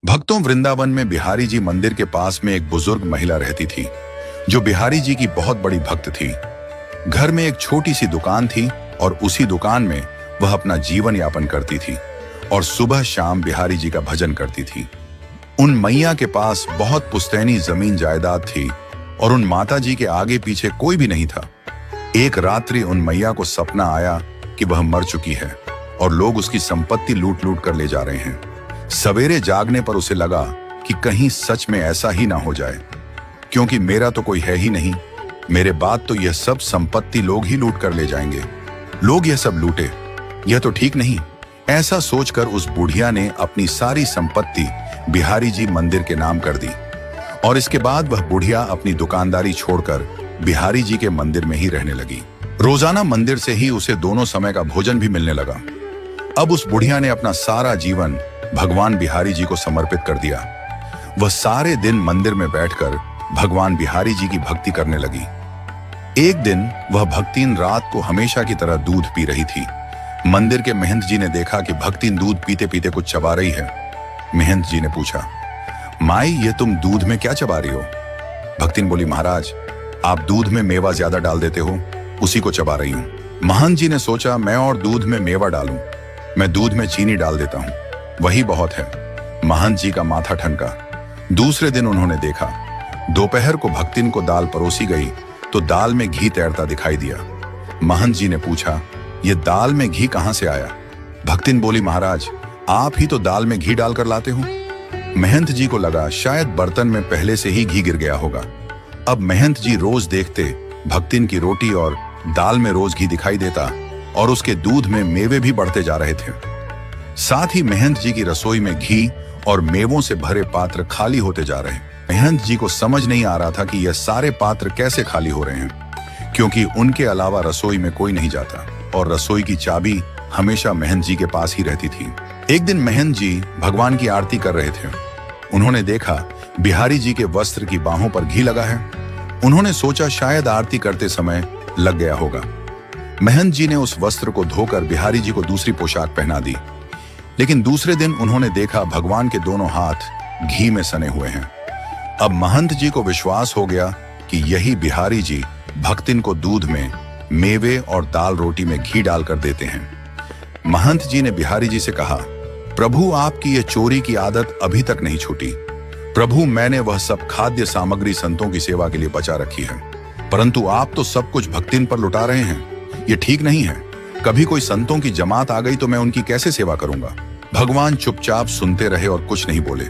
भक्तों, वृंदावन में बिहारी जी मंदिर के पास में एक बुजुर्ग महिला रहती थी जो बिहारी जी की बहुत बड़ी भक्त थी। घर में एक छोटी सी दुकान थी और उसी दुकान में वह अपना जीवन यापन करती थी और सुबह शाम बिहारी जी का भजन करती थी। उन मैया के पास बहुत पुश्तैनी जमीन जायदाद थी और उन माता जी के आगे पीछे कोई भी नहीं था। एक रात्रि उन मैया को सपना आया कि वह मर चुकी है और लोग उसकी संपत्ति लूट लूट कर ले जा रहे हैं। सवेरे जागने पर उसे लगा कि कहीं सच में ऐसा ही ना हो जाए, क्योंकि मेरा तो कोई है ही नहीं। मेरे बाद तो यह सब संपत्ति लोग ही लूट कर ले जाएंगे। लोग यह सब लूटे, यह तो ठीक नहीं। ऐसा सोचकर उस बुढ़िया ने अपनी सारी संपत्ति बिहारी जी मंदिर के नाम कर दी और इसके बाद वह बुढ़िया अपनी दुकानदारी छोड़कर बिहारी जी के मंदिर में ही रहने लगी। रोजाना मंदिर से ही उसे दोनों समय का भोजन भी मिलने लगा। अब उस बुढ़िया ने अपना सारा जीवन भगवान बिहारी जी को समर्पित कर दिया। वह सारे दिन मंदिर में बैठकर भगवान बिहारी जी की भक्ति करने लगी। एक दिन वह भक्तिन रात को हमेशा की तरह दूध पी रही थी। मंदिर के महंत जी ने देखा कि भक्तिन दूध पीते पीते कुछ चबा रही है। महंत जी ने पूछा, माई, ये तुम दूध में क्या चबा रही हो? भक्तिन बोली, महाराज, आप दूध में मेवा ज्यादा डाल देते हो, उसी को चबा रही हूं। महंत जी ने सोचा, मैं और दूध में मेवा डालूं, मैं दूध में चीनी डाल देता हूं, वही बहुत है। महंत जी का माथा ठनका। दूसरे दिन उन्होंने देखा, दोपहर को भक्तिन को दाल परोसी गई तो दाल में घी तैरता दिखाई दिया। महंत जी ने पूछा, ये दाल में घी कहां से आया? भक्तिन बोली, महाराज, आप ही तो दाल में घी डालकर लाते हो। महंत जी को लगा शायद बर्तन में पहले से ही घी गिर गया होगा। अब महंत जी रोज देखते भक्तिन की रोटी और दाल में रोज घी दिखाई देता और उसके दूध में मेवे भी बढ़ते जा रहे थे। साथ ही महंत जी की रसोई में घी और मेवों से भरे पात्र खाली होते जा रहे। महंत जी को समझ नहीं आ रहा था कि यह सारे पात्र कैसे खाली हो रहे हैं, क्योंकि उनके अलावा रसोई में कोई नहीं जाता और रसोई की चाबी हमेशा महंत जी के पास ही रहती थी। एक दिन महंत जी भगवान की आरती कर रहे थे। उन्होंने देखा बिहारी जी के वस्त्र की बाहों पर घी लगा है। उन्होंने सोचा शायद आरती करते समय लग गया होगा। महंत जी ने उस वस्त्र को धोकर बिहारी जी को दूसरी पोशाक पहना दी। लेकिन दूसरे दिन उन्होंने देखा भगवान के दोनों हाथ घी में सने हुए हैं। अब महंत जी को विश्वास हो गया कि यही बिहारी जी भक्तिन को दूध में मेवे और दाल रोटी में घी डालकर देते हैं। महंत जी ने बिहारी जी से कहा, प्रभु, आपकी ये चोरी की आदत अभी तक नहीं छूटी। प्रभु, मैंने वह सब खाद्य सामग्री संतों की सेवा के लिए बचा रखी है, परंतु आप तो सब कुछ भक्तिन पर लुटा रहे हैं। ये ठीक नहीं है। कभी कोई संतों की जमात आ गई तो मैं उनकी कैसे सेवा करूंगा? भगवान चुपचाप सुनते रहे और कुछ नहीं बोले।